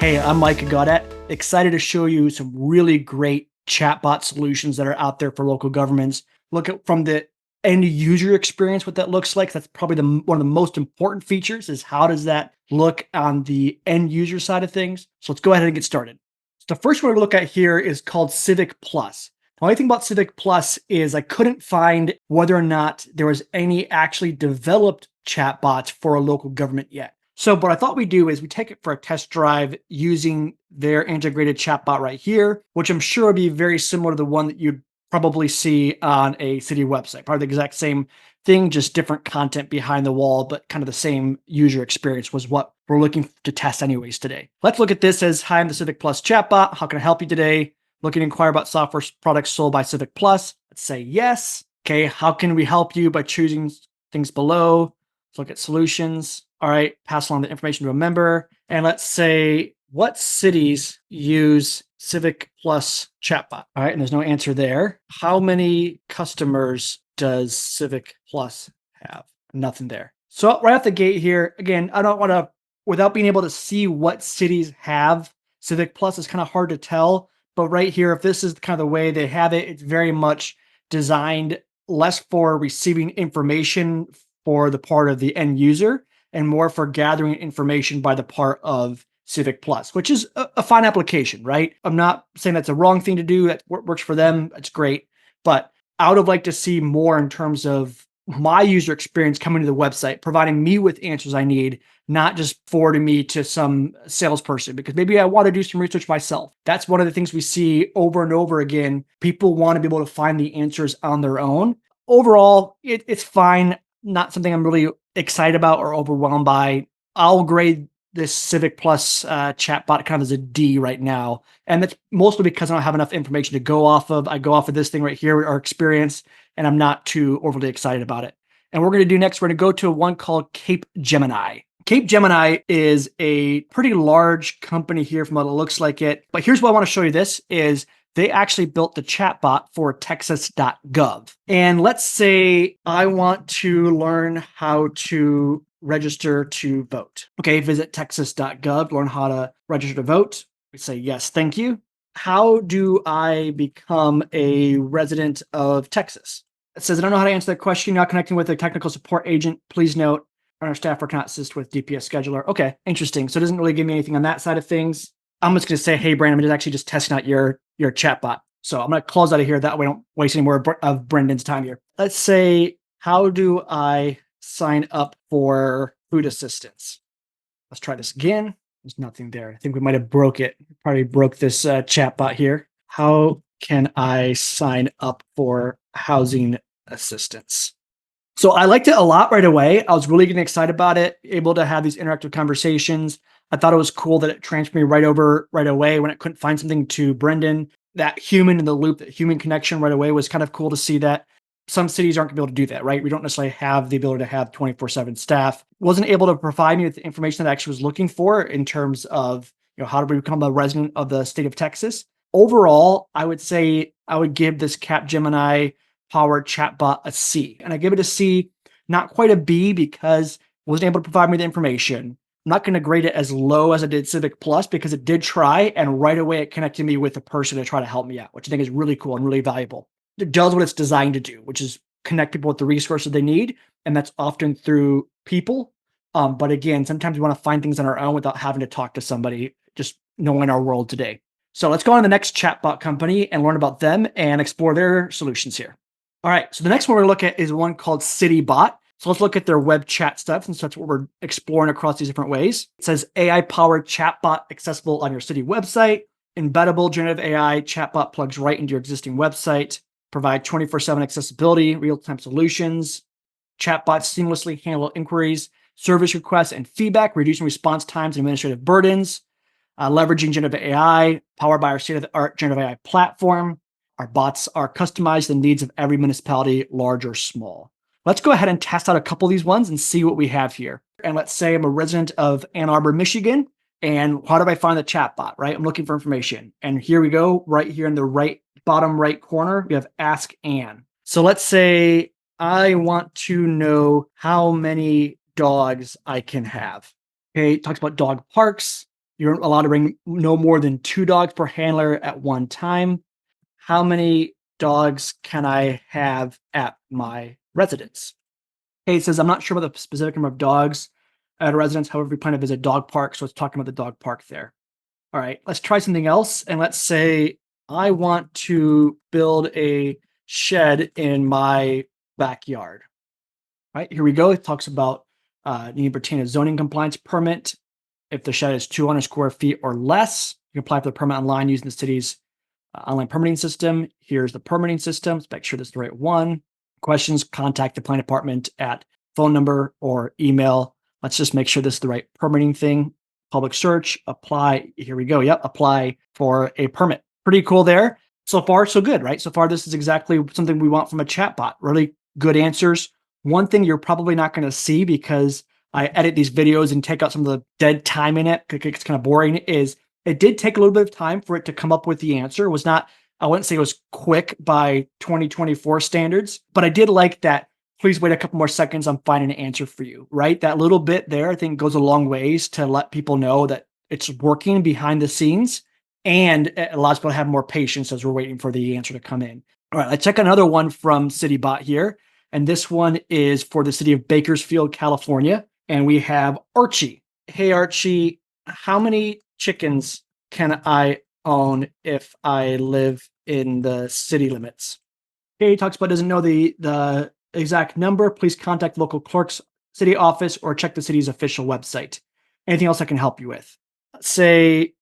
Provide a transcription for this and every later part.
Hey, I'm Mike Gaudet, excited to show you some really great chatbot solutions that are out there for local governments. Look at from the end user experience, what that looks like. That's probably one of the most important features is how does that look on the end user side of things? So let's go ahead and get started. So the first one we look at here is called CivicPlus. The only thing about CivicPlus is I couldn't find whether or not there was any actually developed chatbots for a local government yet. So what I thought we'd do is we take it for a test drive using their integrated chatbot right here, which I'm sure would be very similar to the one that you'd probably see on a city website. Probably the exact same thing, just different content behind the wall, but kind of the same user experience was what we're looking to test anyways today. Let's look at this as, hi, I'm the CivicPlus chatbot. How can I help you today? Looking to inquire about software products sold by CivicPlus. Let's say yes. Okay, how can we help you by choosing things below? Let's look at solutions. All right, pass along the information to a member. And let's say, what cities use CivicPlus chatbot? All right, and there's no answer there. How many customers does CivicPlus have? Nothing there. So right off the gate here, again, I don't want to, without being able to see what cities have CivicPlus, it's kind of hard to tell. But right here, if this is kind of the way they have it, it's very much designed less for receiving information for the part of the end user and more for gathering information by the part of CivicPlus, which is a fine application, right? I'm not saying that's a wrong thing to do. That works for them. It's great. But I would have liked to see more in terms of my user experience coming to the website, providing me with answers I need, not just forwarding me to some salesperson, because maybe I want to do some research myself. That's one of the things we see over and over again. People want to be able to find the answers on their own. Overall, it's fine. Not something I'm really excited about or overwhelmed by. I'll grade this CivicPlus chatbot kind of as a D right now. And that's mostly because I don't have enough information to go off of. I go off of this thing right here, our experience, and I'm not too overly excited about it. And what we're going to do next, we're going to go to one called Capgemini. Capgemini is a pretty large company here from what it looks like it. But here's what I want to show you this is they actually built the chatbot for texas.gov. And let's say I want to learn how to register to vote. Okay, visit texas.gov, learn how to register to vote. We say, yes, thank you. How do I become a resident of Texas? It says, I don't know how to answer that question. Not connecting with a technical support agent. Please note, our staff cannot assist with DPS scheduler. Okay, interesting. So it doesn't really give me anything on that side of things. I'm just going to say, hey, Brandon, I'm actually just testing out your chatbot. So I'm going to close out of here. That way I don't waste any more of Brendan's time here. Let's say, how do I sign up for food assistance? Let's try this again. There's nothing there. I think we might have broke it. Probably broke this chatbot here. How can I sign up for housing assistance? So I liked it a lot right away. I was really getting excited about it, able to have these interactive conversations. I thought it was cool that it transferred me right over right away when it couldn't find something to Brendan. That human in the loop, that human connection right away was kind of cool to see that. Some cities aren't going to be able to do that, right? We don't necessarily have the ability to have 24/7 staff. Wasn't able to provide me with the information that I actually was looking for in terms of, how do we become a resident of the state of Texas? Overall, I would say I would give this Capgemini powered chatbot a C. And I give it a C, not quite a B, because it wasn't able to provide me the information. I'm not going to grade it as low as I did CivicPlus because it did try, and right away it connected me with a person to try to help me out, which I think is really cool and really valuable. It does what it's designed to do, which is connect people with the resources they need, and that's often through people. But again, sometimes we want to find things on our own without having to talk to somebody, just knowing our world today. So let's go on to the next chatbot company and learn about them and explore their solutions here. All right, so the next one we're going to look at is one called Citibot. So let's look at their web chat stuff, and so that's what we're exploring across these different ways. It says AI-powered chatbot accessible on your city website. Embeddable generative AI chatbot plugs right into your existing website. Provide 24/7 accessibility, real-time solutions. Chatbots seamlessly handle inquiries, service requests, and feedback, reducing response times and administrative burdens. Leveraging generative AI, powered by our state-of-the-art generative AI platform. Our bots are customized to the needs of every municipality, large or small. Let's go ahead and test out a couple of these ones and see what we have here. And let's say I'm a resident of Ann Arbor, Michigan. And how do I find the chatbot, right? I'm looking for information. And here we go, right here in the bottom right corner, we have Ask Ann. So let's say I want to know how many dogs I can have. Okay, it talks about dog parks. You're allowed to bring no more than 2 dogs per handler at one time. How many dogs can I have at my residence? Okay, it says, I'm not sure about the specific number of dogs at a residence. However, we plan to visit a dog park. So it's talking about the dog park there. All right, let's try something else. And let's say I want to build a shed in my backyard. Right, here we go. It talks about needing to obtain a zoning compliance permit. If the shed is 200 square feet or less, you can apply for the permit online using the city's online permitting system. Here's the permitting system. Let's make sure this is the right one. Questions, contact the planning department at phone number or email. Let's just make sure this is the right permitting thing. Public search, apply. Here we go. Yep, apply for a permit. Pretty cool there. So far, so good, right? So far, this is exactly something we want from a chatbot. Really good answers. One thing you're probably not going to see because I edit these videos and take out some of the dead time in it, it's kind of boring, is it did take a little bit of time for it to come up with the answer. It was not, I wouldn't say it was quick by 2024 standards, but I did like that. Please wait a couple more seconds. I'm finding an answer for you, right? That little bit there, I think goes a long ways to let people know that it's working behind the scenes, and it allows people to have more patience as we're waiting for the answer to come in. All right, let's check another one from Citibot here. And this one is for the city of Bakersfield, California. And we have Archie. Hey, Archie, how many chickens can I own if I live in the city limits? Okay, he talks about doesn't know the exact number. Please contact local clerk's city office or check the city's official website. Anything else I can help you with? Say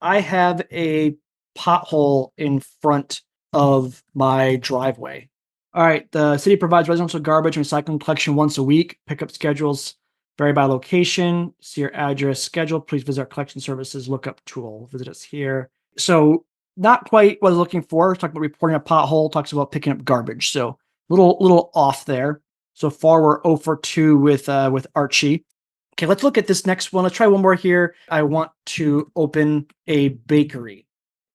I have a pothole in front of my driveway. All right, the city provides residential garbage and recycling collection once a week. Pickup schedules vary by location. See your address schedule. Please visit our collection services lookup tool. Visit us here. So not quite what I was looking for. Talking about reporting a pothole, talks about picking up garbage. So little off there. So far we're 0 for 2 with Archie. Okay, let's look at this next one. Let's try one more here. I want to open a bakery.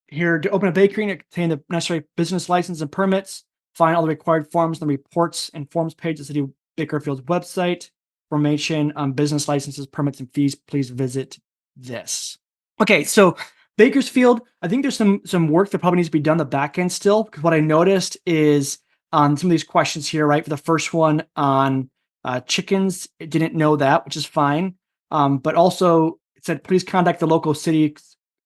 Here, to open a bakery and obtain the necessary business license and permits, find all the required forms and the reports and forms page of the City of Bakersfield's website. Information on business licenses, permits, and fees, please visit this. Okay, so Bakersfield, I think there's some work that probably needs to be done on the back end still, because what I noticed is on some of these questions here, right? For the first one on chickens, it didn't know that, which is fine. But also it said, please contact the local city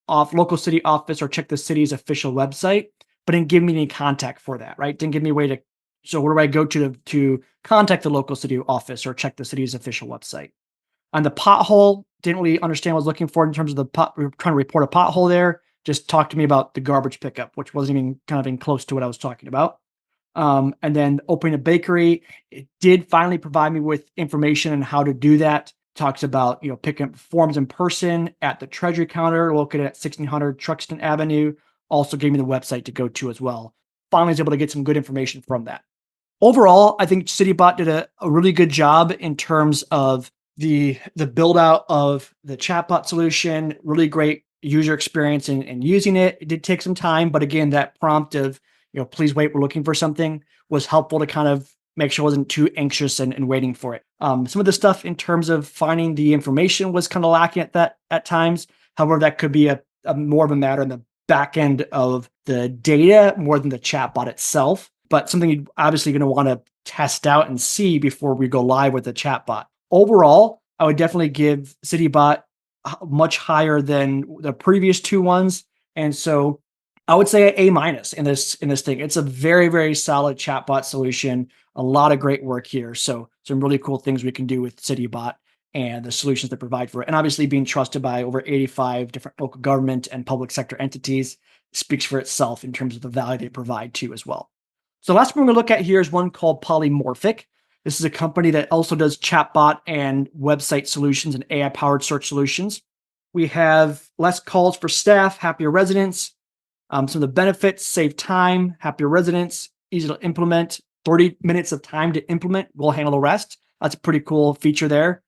office or check the city's official website, but didn't give me any contact for that, right? Didn't give me a way to, so where do I go to contact the local city office or check the city's official website? On the pothole, didn't really understand what I was looking for in terms of we were trying to report a pothole there. Just talk to me about the garbage pickup, which wasn't even kind of in close to what I was talking about. And then opening a bakery, it did finally provide me with information on how to do that. Talks about, picking up forms in person at the treasury counter located at 1600 Truxton Avenue. Also gave me the website to go to as well. Finally was able to get some good information from that. Overall, I think Citibot did a really good job in terms of the build out of the chatbot solution. Really great user experience in using it. It did take some time, but again, that prompt of, please wait, we're looking for something, was helpful to kind of make sure I wasn't too anxious and waiting for it. Some of the stuff in terms of finding the information was kind of lacking at times. However, that could be a more of a matter in the back end of the data more than the chatbot itself, but something you're obviously going to want to test out and see before we go live with the chatbot. Overall, I would definitely give Citibot much higher than the previous 2 ones. And so I would say A- in this thing. It's a very, very solid chatbot solution. A lot of great work here. So some really cool things we can do with Citibot and the solutions they provide for it. And obviously being trusted by over 85 different local government and public sector entities speaks for itself in terms of the value they provide too as well. So the last one we're going to look at here is one called Polimorhphic. This is a company that also does chatbot and website solutions and AI-powered search solutions. We have less calls for staff, happier residents. Some of the benefits: save time, happier residents, easy to implement, 30 minutes of time to implement, we'll handle the rest. That's a pretty cool feature there.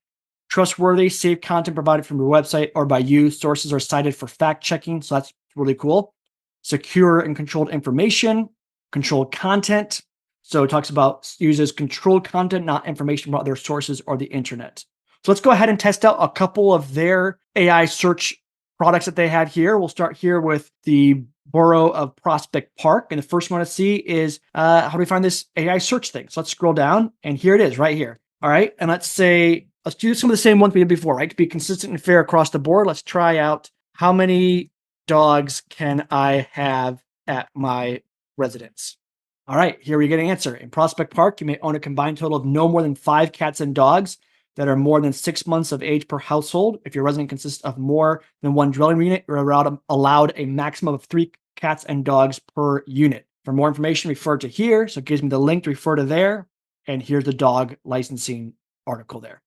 Trustworthy, save content provided from your website or by you. Sources are cited for fact checking, so that's really cool. Secure and controlled information, controlled content. So it talks about uses controlled content, not information about their sources or the internet. So let's go ahead and test out a couple of their AI search products that they have here. We'll start here with the Borough of Prospect Park. And the first one to see is how do we find this AI search thing? So let's scroll down, and here it is right here. All right. And let's do some of the same ones we did before, right? To be consistent and fair across the board, let's try out how many dogs can I have at my residence? All right, here we get an answer. In Prospect Park, you may own a combined total of no more than 5 cats and dogs that are more than 6 months of age per household. If your residence consists of more than one dwelling unit, you're allowed a maximum of 3 cats and dogs per unit. For more information, refer to here. So it gives me the link to refer to there. And here's the dog licensing article there.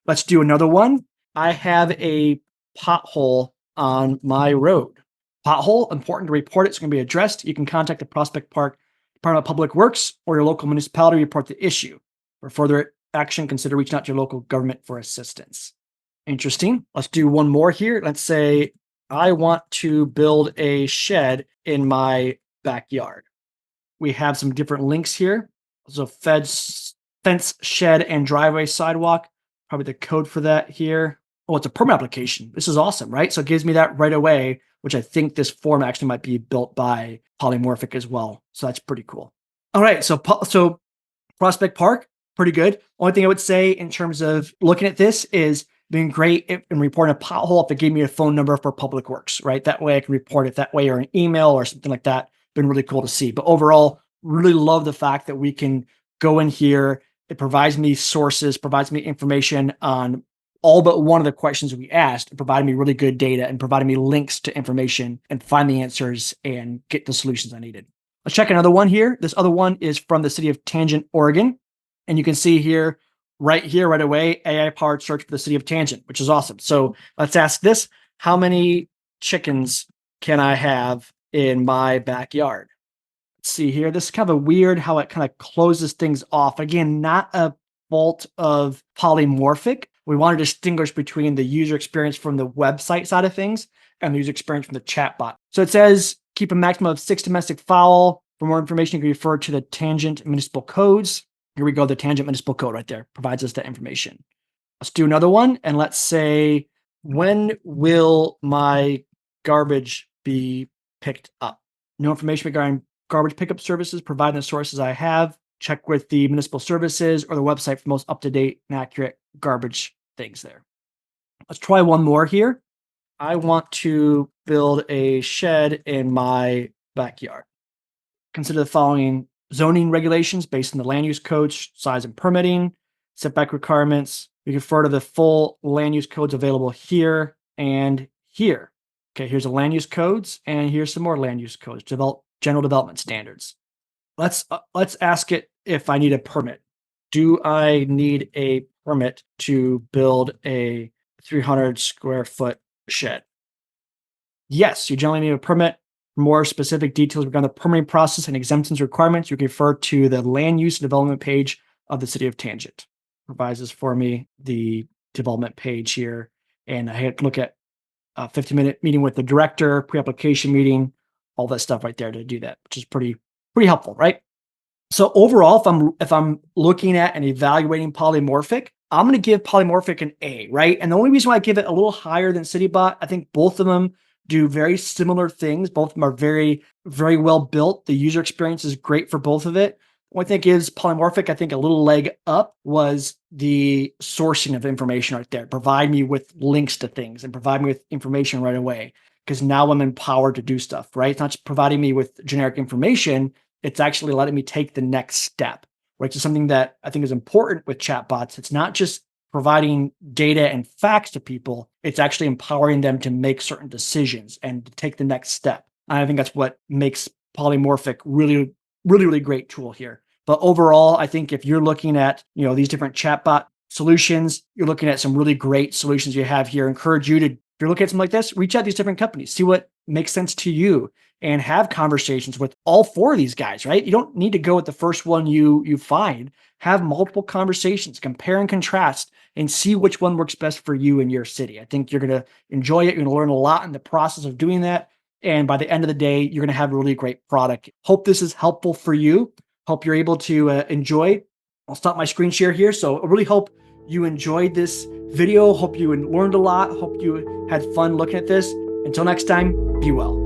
Let's do another one. I have a pothole on my road. Pothole, important to report it. It's going to be addressed. You can contact the Prospect Park Department of Public Works or your local municipality to report the issue. For further action, consider reaching out to your local government for assistance. Interesting. Let's do one more here. Let's say I want to build a shed in my backyard. We have some different links here. So fence, shed, and driveway sidewalk. Probably the code for that here. Oh, it's a permit application. This is awesome, right? So it gives me that right away, which I think this form actually might be built by Polimorhphic as well. So that's pretty cool. All right, so Prospect Park, pretty good. Only thing I would say in terms of looking at this is being great in reporting a pothole if it gave me a phone number for Public Works, right? That way I can report it that way, or an email or something like that. Been really cool to see. But overall, really love the fact that we can go in here. It provides me sources, provides me information on all but one of the questions we asked, and provided me really good data and provided me links to information and find the answers and get the solutions I needed. Let's check another one here. This other one is from the city of Tangent, Oregon. And you can see here right away, AI-powered search for the city of Tangent, which is awesome. So let's ask this. How many chickens can I have in my backyard? Let's see here. This is kind of a weird how it kind of closes things off. Again, not a fault of Polimorhphic. We want to distinguish between the user experience from the website side of things and the user experience from the chatbot. So it says keep a maximum of 6 domestic fowl. For more information, you can refer to the Tangent Municipal Codes. Here we go. The Tangent Municipal Code right there provides us that information. Let's do another one. And let's say, when will my garbage be picked up? No information regarding garbage pickup services, providing the sources I have. Check with the municipal services or the website for most up-to-date and accurate garbage things there. Let's try one more here. I want to build a shed in my backyard. Consider the following zoning regulations based on the land use codes, size and permitting, setback requirements. You can refer to the full land use codes available here and here. Okay, here's the land use codes, and here's some more land use codes, general development standards. Let's ask it if I need a permit. Do I need a permit to build a 300 square foot shed? Yes, you generally need a permit. For more specific details regarding the permitting process and exemptions requirements, you can refer to the land use development page of the city of Tangent. Provides this for me, the development page here. And I had to look at a 15-minute meeting with the director, pre-application meeting, all that stuff right there to do that, which is pretty helpful, right? So overall, if I'm looking at and evaluating Polimorhphic, I'm going to give Polimorhphic an A, right? And the only reason why I give it a little higher than Citibot, I think both of them do very similar things. Both of them are very, very well built. The user experience is great for both of it. One thing gives Polimorhphic, I think, a little leg up was the sourcing of information right there. Provide me with links to things and provide me with information right away, because now I'm empowered to do stuff, right? It's not just providing me with generic information. It's actually letting me take the next step, which is something that I think is important with chatbots. It's not just providing data and facts to people. It's actually empowering them to make certain decisions and to take the next step. And I think that's what makes Polimorhphic really great tool here. But overall, I think if you're looking at, these different chatbot solutions, you're looking at some really great solutions you have here. I encourage you to, if you're looking at something like this, reach out to these different companies, see what makes sense to you, and have conversations with all 4 of these guys, right? You don't need to go with the first one you find. Have multiple conversations, compare and contrast, and see which one works best for you in your city. I think you're going to enjoy it. You're going to learn a lot in the process of doing that. And by the end of the day, you're going to have a really great product. Hope this is helpful for you. Hope you're able to enjoy. I'll stop my screen share here. So I really hope you enjoyed this video. Hope you learned a lot. Hope you had fun looking at this. Until next time, be well.